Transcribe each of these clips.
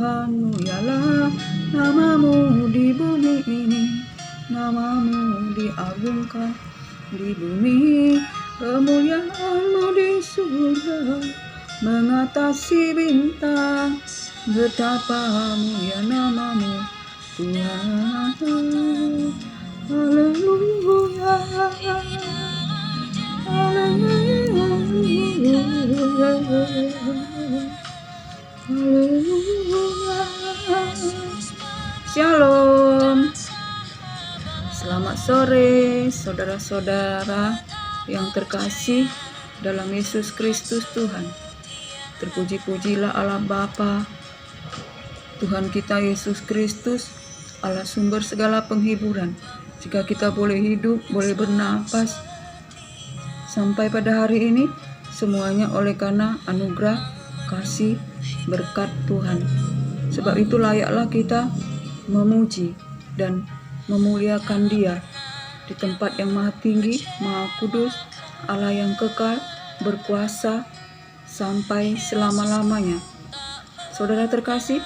Tuhan, mulialah namamu di bumi ini, namamu diagungkan di bumi, kemuliaanmu di surga mengatasi bintang. Betapa mulia namamu Tuhan. Haleluya, haleluya, haleluya. Shalom. Selamat sore saudara-saudara yang terkasih dalam Yesus Kristus Tuhan. Terpuji-pujilah Allah Bapa, Tuhan kita Yesus Kristus, Allah sumber segala penghiburan. Jika kita boleh hidup, boleh bernapas sampai pada hari ini, semuanya oleh karena anugerah, kasih, berkat Tuhan. Sebab itu layaklah kita memuji dan memuliakan Dia di tempat yang maha tinggi, maha kudus, Allah yang kekal, berkuasa sampai selama-lamanya. Saudara terkasih,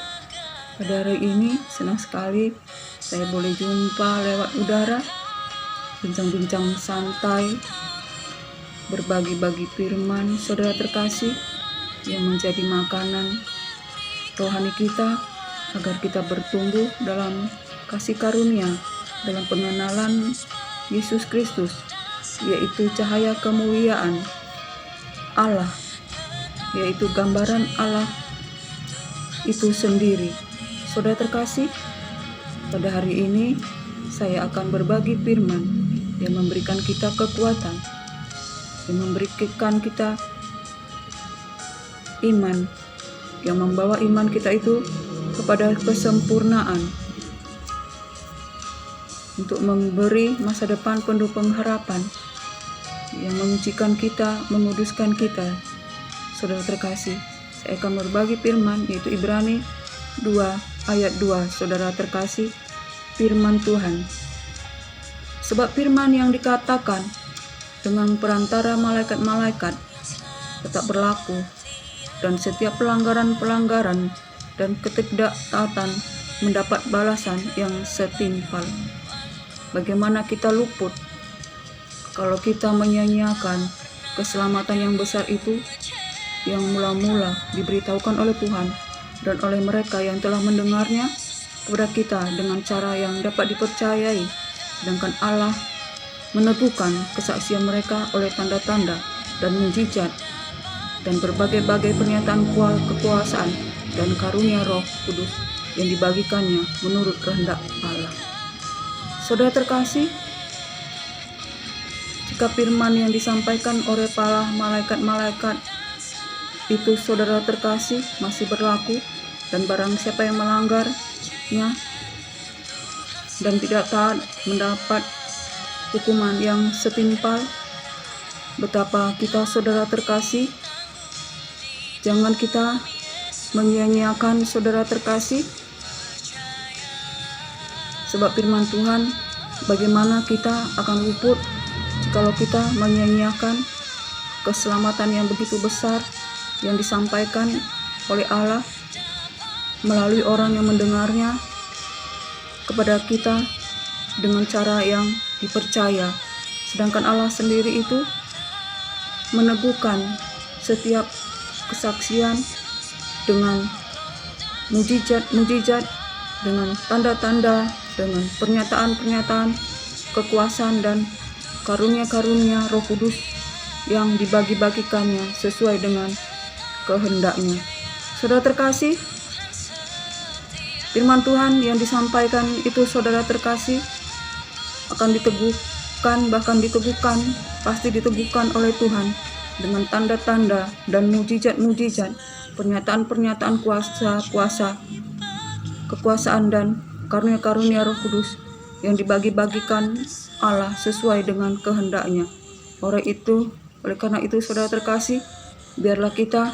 pada hari ini senang sekali saya boleh jumpa lewat udara, bincang-bincang santai, berbagi-bagi firman saudara terkasih yang menjadi makanan rohani kita agar kita bertumbuh dalam kasih karunia, dalam pengenalan Yesus Kristus, yaitu cahaya kemuliaan Allah, yaitu gambaran Allah itu sendiri. Saudara terkasih, pada hari ini saya akan berbagi firman yang memberikan kita kekuatan, yang memberikan kita iman, yang membawa iman kita itu kepada kesempurnaan, untuk memberi masa depan penuh pengharapan, yang menyucikan kita, menguduskan kita. Saudara terkasih, saya akan berbagi firman yaitu Ibrani 2 ayat 2. Saudara terkasih, firman Tuhan. Sebab firman yang dikatakan dengan perantara malaikat-malaikat tetap berlaku, dan setiap pelanggaran-pelanggaran dan ketidaktaatan mendapat balasan yang setimpal. Bagaimana kita luput kalau kita menyia-nyiakan keselamatan yang besar itu, yang mula-mula diberitahukan oleh Tuhan dan oleh mereka yang telah mendengarnya kepada kita dengan cara yang dapat dipercayai, sedangkan Allah meneguhkan kesaksian mereka oleh tanda-tanda dan mukjizat dan berbagai-bagai pernyataan kekuasaan dan karunia Roh Kudus yang dibagikannya menurut kehendak Allah. Saudara terkasih, jika firman yang disampaikan oleh para malaikat-malaikat itu, saudara terkasih, masih berlaku, dan barang siapa yang melanggarnya dan tidak taat mendapat hukuman yang setimpal, betapa kita, saudara terkasih, jangan kita menyia-nyiakan, saudara terkasih, sebab firman Tuhan, bagaimana kita akan luput kalau kita menyia-nyiakan keselamatan yang begitu besar yang disampaikan oleh Allah melalui orang yang mendengarnya kepada kita dengan cara yang dipercaya, sedangkan Allah sendiri itu meneguhkan setiap kesaksian dengan mukjizat-mukjizat, dengan tanda-tanda, dengan pernyataan-pernyataan kekuasaan dan karunia-karunia Roh Kudus yang dibagi-bagikannya sesuai dengan kehendaknya. Saudara terkasih, firman Tuhan yang disampaikan itu, saudara terkasih, akan diteguhkan, bahkan diteguhkan, pasti diteguhkan oleh Tuhan dengan tanda-tanda dan mukjizat-mukjizat, pernyataan-pernyataan kuasa-kuasa, kekuasaan dan karunia-karunia Roh Kudus yang dibagi-bagikan Allah sesuai dengan kehendaknya. Oleh karena itu, saudara terkasih, biarlah kita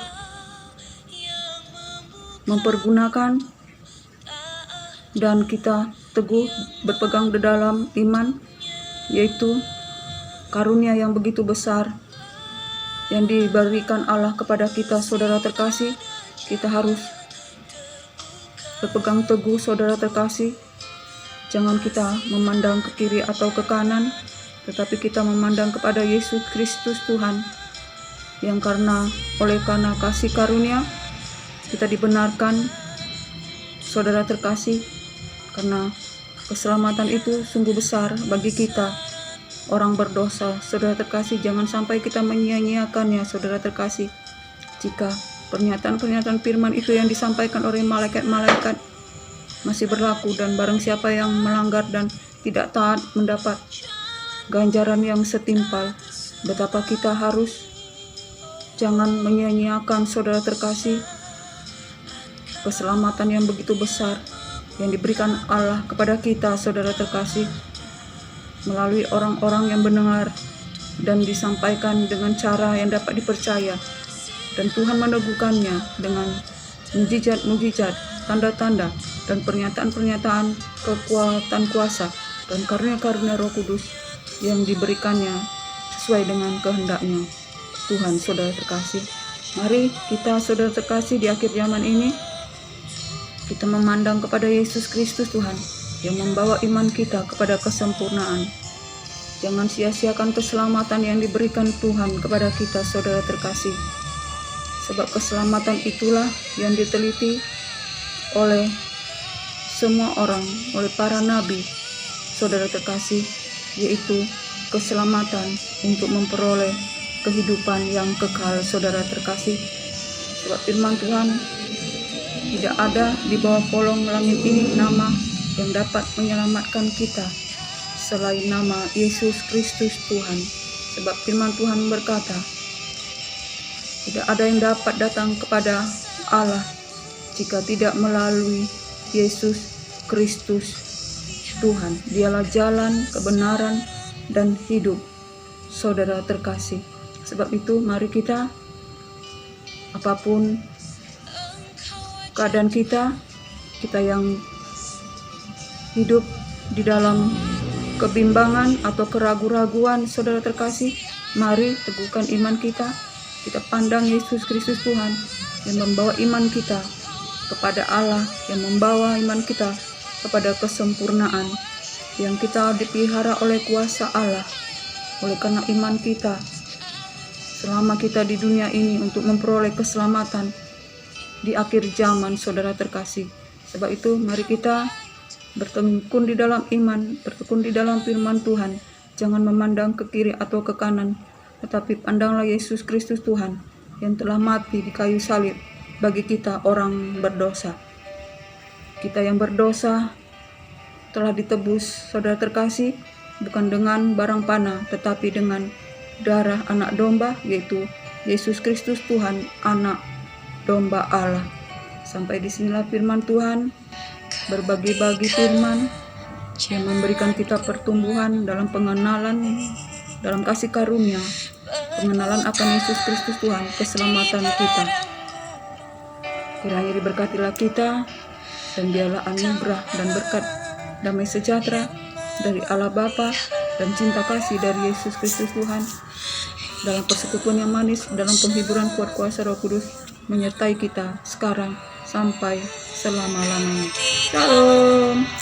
mempergunakan dan kita teguh berpegang di dalam iman, yaitu karunia yang begitu besar yang diberikan Allah kepada kita, saudara terkasih. Kita harus berpegang teguh saudara terkasih. Jangan kita memandang ke kiri atau ke kanan, tetapi kita memandang kepada Yesus Kristus Tuhan, yang oleh karena kasih karunia kita dibenarkan, saudara terkasih, karena keselamatan itu sungguh besar bagi kita orang berdosa. Saudara terkasih, jangan sampai kita menyia-nyiakannya, saudara terkasih. Jika pernyataan-pernyataan firman itu yang disampaikan oleh malaikat-malaikat masih berlaku, dan barang siapa yang melanggar dan tidak taat mendapat ganjaran yang setimpal, betapa kita harus jangan menyia-nyiakan, saudara terkasih, keselamatan yang begitu besar yang diberikan Allah kepada kita, saudara terkasih, melalui orang-orang yang mendengar dan disampaikan dengan cara yang dapat dipercaya, dan Tuhan meneguhkannya dengan mujizat-mujizat, tanda-tanda, dan pernyataan-pernyataan kekuatan kuasa dan karunia-karunia Roh Kudus yang diberikannya sesuai dengan kehendaknya Tuhan. Saudara terkasih, mari kita, saudara terkasih, di akhir zaman ini kita memandang kepada Yesus Kristus Tuhan yang membawa iman kita kepada kesempurnaan. Jangan sia-siakan keselamatan yang diberikan Tuhan kepada kita, saudara terkasih, sebab keselamatan itulah yang diteliti oleh semua orang, oleh para nabi, saudara terkasih, yaitu keselamatan untuk memperoleh kehidupan yang kekal, saudara terkasih. Sebab firman Tuhan, tidak ada di bawah kolong langit ini nama yang dapat menyelamatkan kita selain nama Yesus Kristus Tuhan. Sebab firman Tuhan berkata, tidak ada yang dapat datang kepada Allah jika tidak melalui Yesus Kristus Tuhan. Dialah jalan, kebenaran, dan hidup, saudara terkasih. Sebab itu mari kita, apapun keadaan kita yang hidup di dalam kebimbangan atau keraguan-raguan, saudara terkasih, mari teguhkan iman kita. Kita pandang Yesus Kristus Tuhan yang membawa iman kita kepada Allah, yang membawa iman kita kepada kesempurnaan, yang kita dipelihara oleh kuasa Allah. Oleh karena iman kita selama kita di dunia ini untuk memperoleh keselamatan di akhir zaman, saudara terkasih. Sebab itu mari kita bertekun di dalam iman, bertekun di dalam firman Tuhan. Jangan memandang ke kiri atau ke kanan, tetapi pandanglah Yesus Kristus Tuhan yang telah mati di kayu salib bagi kita orang berdosa. Kita yang berdosa telah ditebus, saudara terkasih, bukan dengan barang panah, tetapi dengan darah anak domba, yaitu Yesus Kristus Tuhan, anak domba Allah. Sampai disinilah firman Tuhan, berbagi-bagi firman yang memberikan kita pertumbuhan dalam pengenalan, dalam kasih karunia, pengenalan akan Yesus Kristus Tuhan, keselamatan kita. Kiranya diberkatilah kita, dan biarlah anugerah dan berkat damai sejahtera dari Allah Bapa dan cinta kasih dari Yesus Kristus Tuhan, dalam persekutuan yang manis, dalam penghiburan kuat kuasa Roh Kudus, menyertai kita sekarang sampai selama-lamanya. Shalom.